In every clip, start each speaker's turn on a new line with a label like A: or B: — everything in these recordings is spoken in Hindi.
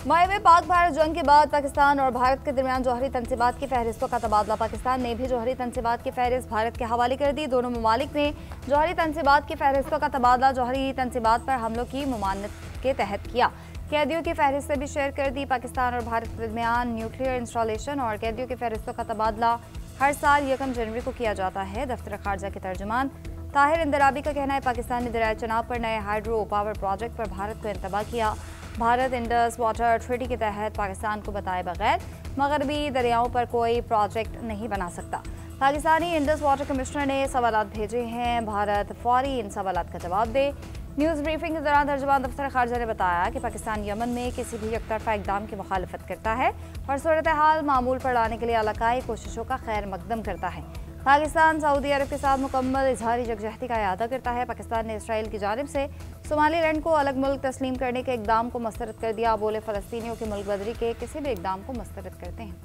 A: मायवे पाक भारत जंग के बाद पाकिस्तान और भारत के दरमियान जौहरी तनसीबात की फहरिस्तों का तबादला। पाकिस्तान ने भी जौहरी तनसीबात की फहरिस्त भारत के हवाले कर दी। दोनों ममालिक ने जौहरी तनसीबात की फहरिस्तों का तबादला जौहरी तनसीबात पर हमलों की ममानत के तहत किया। कैदियों की फहरिस्तें भी शेयर कर दी। पाकिस्तान और भारत के दरमियान न्यूक्लियर इंस्टॉलेशन और कैदियों की फहरिस्तों का तबादला हर साल 1 जनवरी को किया जाता है। दफ्तर खारजा के तर्जुमान ताहिर इंदराबी का कहना है, पाकिस्तान ने दरियाए चनाब पर नए हाइड्रो पावर प्रोजेक्ट पर भारत को इंतबाह किया। भारत इंडस वाटर ट्रीटी के तहत पाकिस्तान को बताए बगैर मगरबी दरियाओं पर कोई प्रोजेक्ट नहीं बना सकता। पाकिस्तानी इंडस वाटर कमिश्नर ने सवालात भेजे हैं, भारत फौरी इन सवालात का जवाब दे। न्यूज़ ब्रीफिंग के दौरान तर्जुमान दफ्तर खारजा ने बताया कि पाकिस्तान यमन में किसी भी एकतरफा इकदाम की मुखालफत करता है और सूरत हाल मामूल पर लाने के लिए अलाकाई कोशिशों का खैर मकदम करता है। पाकिस्तान सऊदी अरब के साथ मुकम्मल इजहारी यकजहती का इरादा करता है। पाकिस्तान ने इसराइल की जानिब से सोमालीलैंड को अलग मुल्क तस्लीम करने के इकदाम को मुस्तरद कर दिया। बोले, फ़लस्तीनियों की मुल्क बदरी के किसी भी इकदाम को मुस्तरद करते हैं।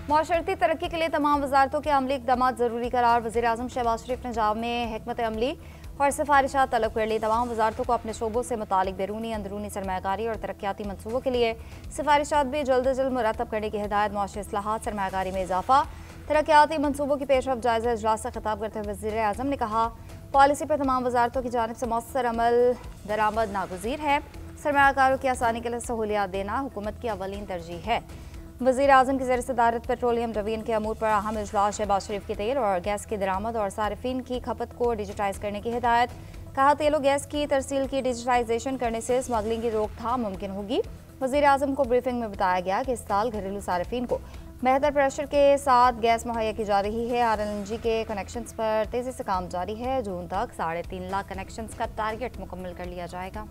A: मौशरती तरक्की के लिए तमाम वजारतों के अमली इकदाम ज़रूरी करार। वज़ीर-ए-आज़म शहबाज शरीफ ने जाम में हिकमत अमली और सिफारिशात तलब कर ली। तमाम वजारतों को अपने शोबों से मुतालिक बैरूनी अंदरूनी सरमायाकारी और तरक्याती मनसूबों के लिए सिफारिशात भी जल्द अज जल्द मुरतब करने की हिदायत। मौशी इस्लाहात, सरमायाकारी में इजाफा, तरक्याती मनसूबों की पेशरफ जायजा इजलास से खिताब करते हुए वज़ीर-ए-आज़म ने कहा, पॉलिसी पर तमाम वजारतों की जानिब से मौसर अमल दरामद नागुज़ीर है। सरमायाकारों की आसानी के लिए सहूलियात देना हुकूमत की अवलीन तरजीह है। वज़ीर-ए-आज़म की ज़ेर सदारत पेट्रोलियम डिवीजन के अमूर पर अहम इजलास। शहबाज शरीफ की तेल और गैस की दरामद और सारिफिन की खपत को डिजिटाइज करने की हिदायत। कहा, तेल और गैस की तरसील की डिजिटाइजेशन करने से स्मगलिंग की रोकथाम मुमकिन होगी। वज़ीर-ए-आज़म को ब्रीफिंग में बताया गया कि इस साल घरेलू सारिफिन को बेहतर प्रेशर के साथ गैस मुहैया की जा रही है। RLNG के कनेक्शंस पर तेज़ी से काम जारी है। जून तक 3.5 लाख कनेक्शंस का टारगेट मुकम्मल कर लिया जाएगा।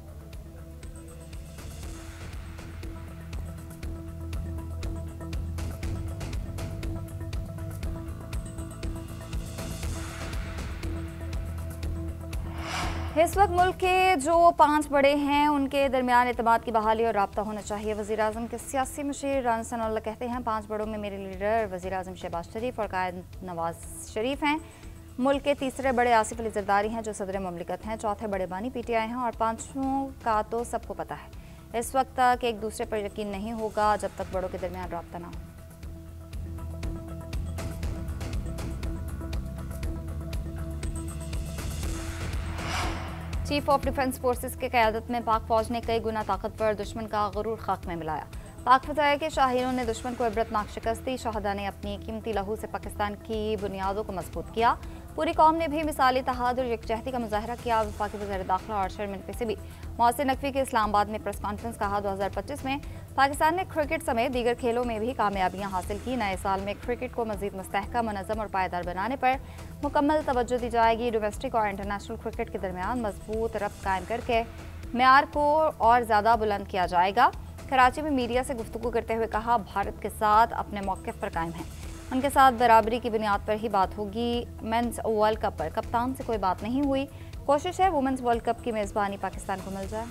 A: इस वक्त मुल्क के जो 5 बड़े हैं उनके दरमियान एतमाद की बहाली और राब्ता होना चाहिए। वज़ीर-ए-आज़म के सियासी मशीर राना सनाउल्लाह कहते हैं, 5 बड़ों में मेरे लीडर वज़ीर-ए-आज़म शहबाज शरीफ और कायद नवाज शरीफ हैं। मुल्क के तीसरे बड़े आसिफ अली ज़रदारी हैं जो सदर ममलिकत हैं। चौथे बड़े बानी PTI हैं और 5वां का तो सबको पता है। इस वक्त तक एक दूसरे पर यकीन नहीं होगा जब तक बड़ों के दरमियान राब्ता ना हो। चीफ ऑफ डिफेंस फोर्सेस के क़यादत में पाक फौज ने कई गुना ताकतवर दुश्मन का गुरूर खाक में मिलाया। पाक फजाया के शाहीनों ने दुश्मन को इबरतनाक शिकस्त दी। शहदा ने अपनी कीमती लहू से पाकिस्तान की बुनियादों को मजबूत किया। पूरी कौम ने भी मिसाली तहाद और यकजहती का मुजाहरा किया। वफाकी वज़ीर दाखिला और शर्मिन नकवी भी मोहसिन नकवी के इस्लामाबाद में प्रेस कॉन्फ्रेंस कहा, 2025 में पाकिस्तान ने क्रिकेट समेत दीगर खेलों में भी कामयाबियां हासिल की। नए साल में क्रिकेट को मजीद मुस्तहकम, मुनज़्ज़म और पायदार बनाने पर मुकम्मल तवज्जो दी जाएगी। डोमेस्टिक और इंटरनेशनल क्रिकेट के दरमियान मजबूत रब्त कायम करके मेयार को और ज़्यादा बुलंद किया जाएगा। कराची में मीडिया से गुफ्तगू करते हुए कहा, भारत के साथ अपने मौक़िफ़ पर कायम है, उनके साथ बराबरी की बुनियाद पर ही बात होगी। मेंस वर्ल्ड कप पर कप्तान से कोई बात नहीं हुई। कोशिश है वुमेंस वर्ल्ड कप की मेज़बानी पाकिस्तान को मिल जाए।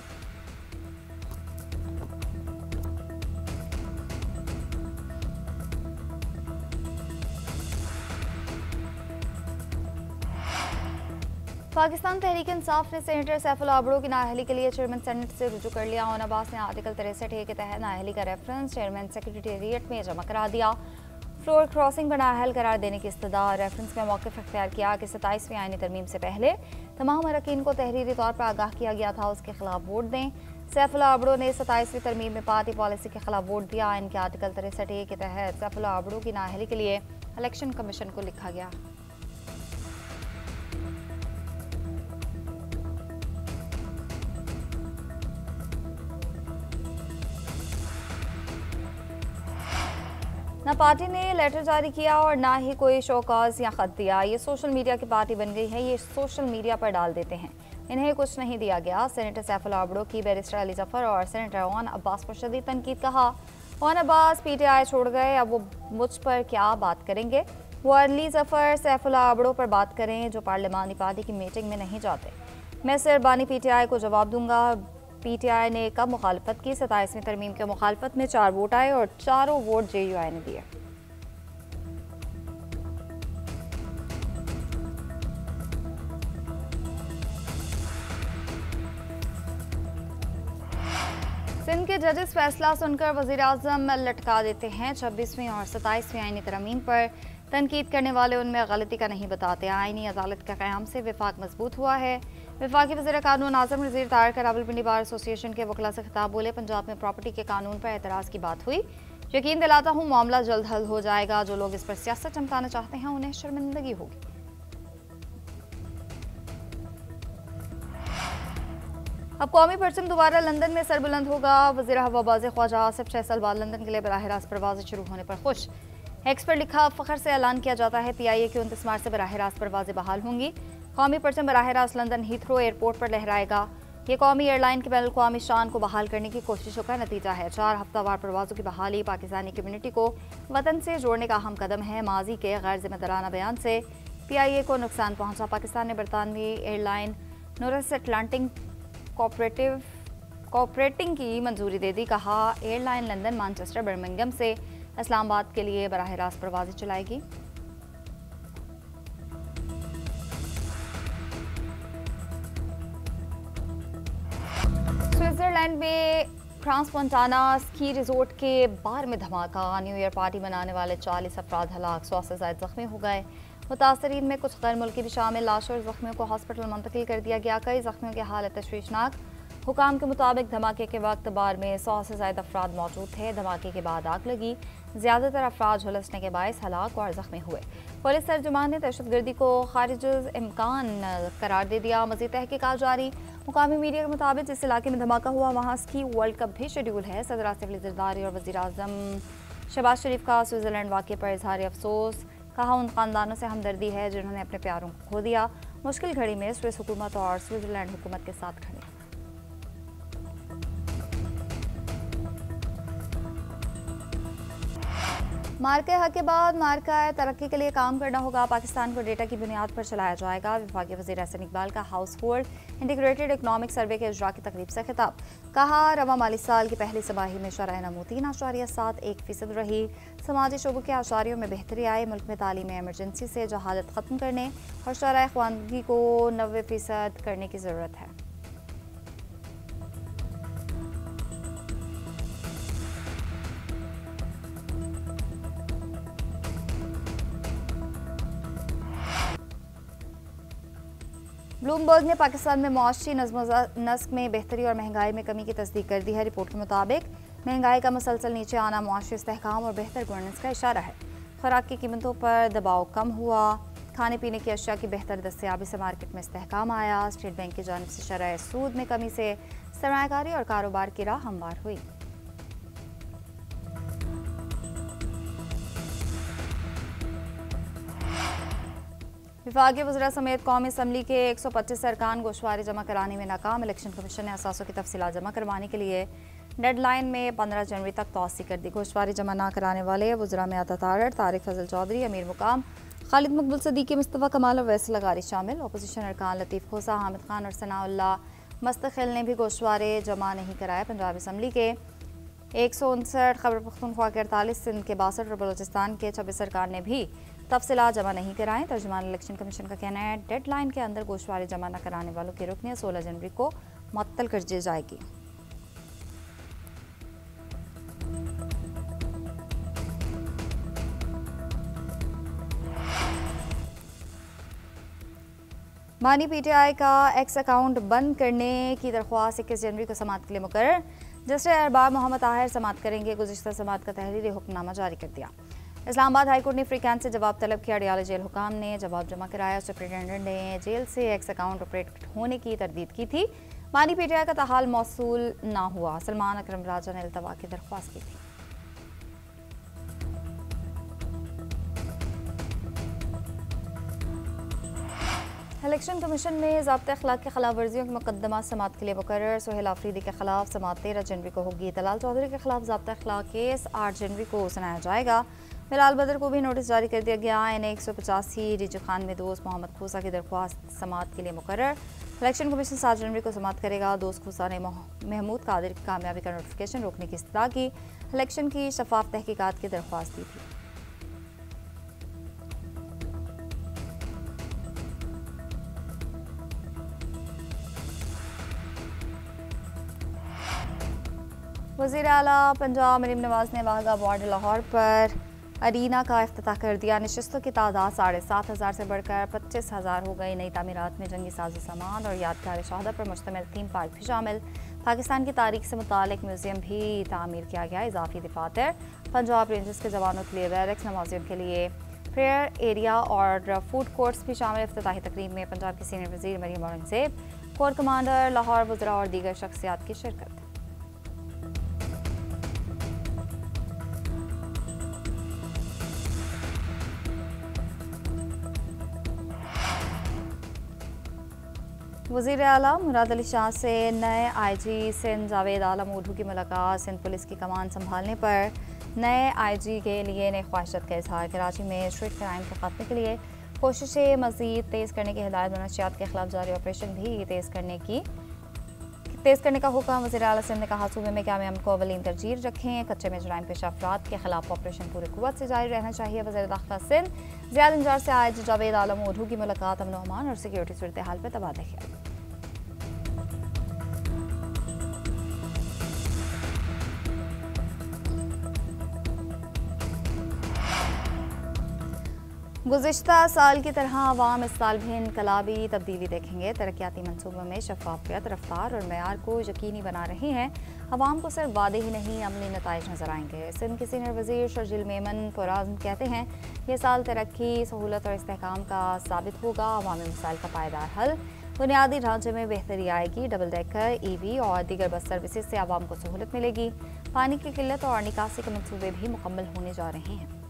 A: पाकिस्तान तहरीक इंसाफ ने सेनेटर सैफुल्लाह अबड़ो की नाअहली के लिए चेयरमैन सेनेट से रुजू कर लिया। ओन अब्बास ने आर्टिकल 63A के तहत नाअहली का रेफरेंस चेयरमैन सेक्रेटेरिएट में जमा करा दिया। फ्लोर क्रॉसिंग पर नाअहल करार देने की इस्तदा। रेफरेंस में मौक़िफ़ इख्तियार किया कि 27वीं आईनी तरमीम से पहले तमाम अरकान को तहरीरी तौर पर आगाह किया गया था, उसके खिलाफ वोट दें। सैफुल्लाह अबड़ो ने 27वीं तरमीम में पार्टी पॉलिसी के खिलाफ वोट दिया। आइन के आर्टिकल 63A के तहत सैफुल्लाह अबड़ो की नाअहली के लिए इलेक्शन कमीशन को लिखा गया। न पार्टी ने लेटर जारी किया और ना ही कोई शोकॉज या खत दिया। ये सोशल मीडिया की पार्टी बन गई है, ये सोशल मीडिया पर डाल देते हैं। इन्हें कुछ नहीं दिया गया। सेनेटर सैफुल्लाह अबड़ो की बैरिस्टर अली जफर और सेनेटर ओन अब्बास पर शदीद तनकीद। कहा, ओन अब्बास PTI छोड़ गए, अब वो मुझ पर क्या बात करेंगे। वो अली जफर सैफुल्लाह अबड़ो पर बात करें जो पार्लिमानी पार्टी की मीटिंग में नहीं जाते। मैं सिर्फ बानी PTI को जवाब दूंगा। PTI ने कब मुखालफत की? 27वीं तरमीम के मुखालफत में 4 वोट आए और चारों वोट JUI ने दिए। सिंध के जजेस फैसला सुनकर वज़ीर आज़म लटका देते हैं। 26वीं और 27वीं आईनी तरमीम पर तनकीद करने वाले उनमें गलती का नहीं बताते। आईनी अदालत के क़याम से विफाक मजबूत हुआ है। वफाकी वज़ीर कानून आज़म नज़ीर तारिक रावलपिंडी बार एसोसिएशन के वकला से खिताब बोले, पंजाब में प्रॉपर्टी के कानून पर एतराज़ की बात हुई। यकीन दिलाता हूँ मामला जल्द हल हो जाएगा। जो लोग इस पर सियासत चमकाना चाहते हैं उन्हें शर्मिंदगी होगी। अब कौमी परचम दोबारा लंदन में सरबुलंद होगा। वज़ीर हवाबाज़ ख्वाजा आसिफ 6 साल बाद लंदन के लिए बराह रास्त परवाज़ें शुरू होने पर खुश। एक्स पर लिखा, फ़ख्र से ऐलान किया जाता है PIA की 29 मार्च से बराह रास्त परवाज़ें बहाल होंगी। कौमी परचम बराह रास्त लंदन हीथ्रो एयरपोर्ट पर लहराएगा। ये कौमी एयरलाइन की बैनुल अक़वामी शान को बहाल करने की कोशिशों का नतीजा है। 4 हफ्तावार परवाज़ों की बहाली पाकिस्तानी कम्यूनिटी को वतन से जोड़ने का अहम कदम है। माजी के गैर जिम्मेदाराना बयान से PIA को नुकसान पहुंचा। पाकिस्तान ने बरतानवी एयरलाइन नॉर्थ अटलांटिक कॉपरेटिंग की मंजूरी दे दी। कहा, एयरलाइन लंदन, मैनचेस्टर, बर्मिंघम से इस्लामाबाद के लिए बराह रास्त परवाज़ें चलाएगी। स्विट्जरलैंड में फ्रांस मोंटाना स्की रिजोर्ट के बार में धमाका। न्यू ईयर पार्टी मनाने वाले 40 अफराद हलाक, 100 से ज़ायद ज़ख्मी हो गए। मुतासरीन में कुछ गैर मुल्की भी शामिल। लाशों और ज़ख्मियों को हॉस्पिटल मुंतकिल कर दिया गया। कई ज़ख्मियों की हालत तशवीशनाक। हुकाम के मुताबिक धमाके के वक्त बार में 100 से ज़ायद अफराद मौजूद थे। धमाके के बाद आग लगी। ज़्यादातर अफराद झुलसने के बायस हलाक और ज़ख्मी हुए। पुलिस तर्जुमान ने दहशतगर्दी को खारिज इम्कान करार दे दिया। मज़ीद तहकीकात जारी। मुकामी मीडिया के मुताबिक जिस इलाके में धमाका हुआ वहाँ स्की वर्ल्ड कप भी शेड्यूल है। सदर आसिफ अली ज़रदारी और वज़ीर आज़म शहबाज शरीफ का स्विट्ज़रलैंड वाक़े पर इज़हार अफसोस। कहा, उन ख़ानदानों से हमदर्दी है जिन्होंने अपने प्यारों को खो दिया। मुश्किल घड़ी में स्विस हुकूमत और स्विट्ज़रलैंड हुकूमत के साथ खड़े। मार्के हक के बाद मार्का तरक्की के लिए काम करना होगा। पाकिस्तान को डेटा की बुनियाद पर चलाया जाएगा। वफाकी वज़ीर एहसन इकबाल का हाउस होल्ड इंटीग्रेटेड इकनॉमिक सर्वे के इजरा की तकरीब से खिताब। कहा, रवा माली साल की पहली तिमाही में शरह नमू 3.71% रही। समाजी शोबों के आशारियों में बेहतरी आई। मुल्क में तालीम एमरजेंसी से जहालत ख़त्म करने और शरह ख़वानगी को 90% करने की ज़रूरत है। ब्लूमबर्ग ने पाकिस्तान में मुआशी नस्क में बेहतरी और महंगाई में कमी की तस्दीक कर दी है। रिपोर्ट के मुताबिक महंगाई का मुसलसल नीचे आना मुआशी इस्तेहकाम और बेहतर गवर्नेंस का इशारा है। खुराक की कीमतों पर दबाव कम हुआ। खाने पीने की अशिया की बेहतर दस्तयाबी से मार्केट में इस्तेहकाम आया। स्टेट बैंक की जानिब से शरह सूद में कमी से सरमायाकारी और कारोबार की राह हमवार हुई। विफाकी वज़रा समेत कौमी असम्बली के 125 अरकान गोशवारे जमा कराने में नाकाम। इलेक्शन कमीशन ने असासों की तफसीलात जमा करवाने के लिए डेडलाइन में 15 जनवरी तक तौसी कर दी। गोशवारे जमा न कराने वाले वज़रा में आता तारड़, तारिक फजल चौधरी, अमीर मुकाम, खालिद मकबूल सदीकी, मुस्तफ़ा कमाल और वैसल लगारी शामिल। अपोजिशन अरकान लतीफ़ खोसा, हामिद खान और सनाउल्लाह मुस्तक़िल ने भी गोशवारे जमा नहीं कराए। पंजाब असम्बली के 159, खैबर पख्तूनख्वा के 48, सिंध के 62 और बलोचिस्तान के 26 सरकार ने भी तफसीलात जमा नहीं कराएं। तर्जुमान इलेक्शन कमीशन का कहना है डेडलाइन के अंदर गोशवारे जमा न कराने वालों की रुकनियत 16 जनवरी को मुअत्तल कर दी जाएगी। मानी PTI का एक्स अकाउंट बंद करने की दरख्वास्त 21 जनवरी को समाअत के लिए मुकर्रर। जस्टिस अरबाब मोहम्मद ताहिर समाअत करेंगे। गुज़िश्ता समाअत का तहरीरी हुक्मनामा जारी कर दिया। इस्लामाबाद हाईकोर्ट ने फ्री कैंप से जवाब तलब किया। अडियाला जेल हुकाम ने जवाब जमा कराया। सुप्रिंटेंडेंट ने जेल से एक्स अकाउंट ऑपरेट होने की तरदीद की थी। मानी PTI का तहाल मौसूल ना हुआ। सलमान अकरम राजा ने इल्तवा की दरख्वास्त की थी। इलेक्शन कमीशन में ज़ाब्ते अखलाक की खिलाफ वर्जियों के मुकदमा समाअत के लिए मुकर्रर। सोहेल आफरीदी के खिलाफ समाअत 13 जनवरी को होगी। दलाल चौधरी के खिलाफ ज़ाब्ते अखलाक केस 8 जनवरी को सुनाया जाएगा। बिलाल बदर को भी नोटिस जारी कर दिया गया। NA 185 रिजू खान में दोस्त मोहम्मद खूसा की दरख्वास्त समाअत के लिए मुकर्रर। इलेक्शन कमीशन 7 जनवरी को समाअत करेगा। दोस्त खूसा ने महमूद कादिर की कामयाबी का नोटिफिकेशन रोकने की इस्तदा की। इलेक्शन की शफाफ तहकीकात की दरख्वास्त दी थी। वज़ीर आला पंजाब मरीम नवाज ने वाघा बॉर्डर लाहौर पर अरीना का इफ्तिताह कर दिया। नशिस्तों की तादाद 7,500 से बढ़कर 25,000 हो गई। नई तामीरात में जंगी साजो सामान और यादगार शहादत पर मुश्तमिल थीम पार्क भी शामिल। पाकिस्तान की तारीख से मुतालिक म्यूजियम भी तामीर किया गया। इजाफी दफातर, पंजाब रेंजर्स के जवानों के लिए बैरक्स, नमाजियों के लिए प्रेयर एरिया और फूड कोर्ट्स भी शामिल। इफ्तिताही तकरीब में पंजाब की सीनियर वज़ीर मरीम औरंगज़ेब, कोर कमांडर लाहौर वज़रा और दीगर शख्सियात की शिरकत। वज़ीर आला मुराद अली शाह से नए IG सिंध जावेद आलम ओढ़ू की मुलाकात। सिंध पुलिस की कमान संभालने पर नए IG के लिए नई ख्वाहिशत का इजहार। कराची में स्ट्रीट क्राइम के खात्मे के लिए कोशिशें मज़ीद तेज़ करने की हिदायत। मनशियात के खिलाफ जारी ऑपरेशन भी तेज़ करने का हुक्म। वज़ीर आला सिंध ने कहा, सूबे में क़याम अमन को अवलीन तरजीह रखें। कच्चे में जराइम पेशा अफराद के खिलाफ ऑपरेशन पूरी कुव्वत से जारी रहना चाहिए। वज़ीर दाखिला सिंध ज़ियाद इंजार से आज जावेद आलम ओढ़ू की मुलाकात। अमन व अमान और सिक्योरिटी सूरत हाल पर तबादला ख्याल। गुज़िश्ता साल की तरह आवाम इस साल भी इनकलाबी तब्दीली देखेंगे। तरक्याती मनसूबों में शफाफियत, रफ्तार और मेयार को यकीनी बना रही हैं। आवाम को सिर्फ वादे ही नहीं, अमली नताइज नजर आएंगे। सिंध के सीनियर वज़ीर शर्जिल मेमन पुराज़्म कहते हैं, ये साल तरक्की, सहूलत और इस्तेहकाम का साबित होगा। अवामी मसाइल का पायदार हल, बुनियादी ढांचे में बेहतरी आएगी। डबल डेकर, EV और दीगर बस सर्विसेज से आवाम को सहूलत मिलेगी। पानी की किल्लत और निकासी के मनसूबे भी मुकम्मल होने जा रहे हैं।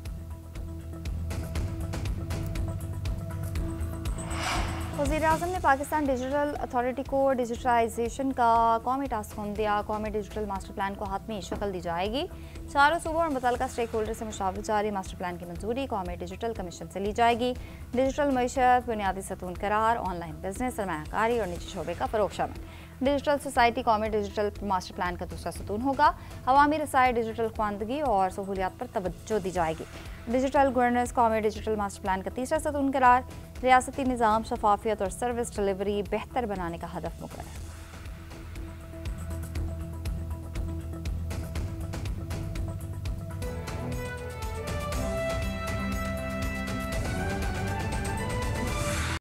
A: वज़ीर-ए-आज़म ने पाकिस्तान डिजिटल अथॉरिटी को डिजिटलाइजेशन का कौमी टास्क होम दिया। कौमी डिजिटल मास्टर प्लान को हातमी शक्ल दी जाएगी। चारों सूबों और मुतल्लिका स्टेक होल्डर से मुशावरत जारी। मास्टर प्लान की मंजूरी कौमी डिजिटल कमीशन से ली जाएगी। डिजिटल मईशत, बुनियादी सतून करार, ऑनलाइन बिजनेस, सरमायाकारी और निजी शोबे का फ़रोग शामिल। डिजिटल सोसाइटी कौमी डिजिटल मास्टर प्लान का दूसरा सतून होगा। अवामी रसाई, डिजिटल ख्वानदगी और सहूलियात पर तवज्जो दी जाएगी। डिजिटल गवर्नेंस कौमी डिजिटल मास्टर प्लान का तीसरा सतून करार। रियासती निज़ाम, शफाफियत और सर्विस डिलीवरी बेहतर बनाने का हदफ मुकर्रर।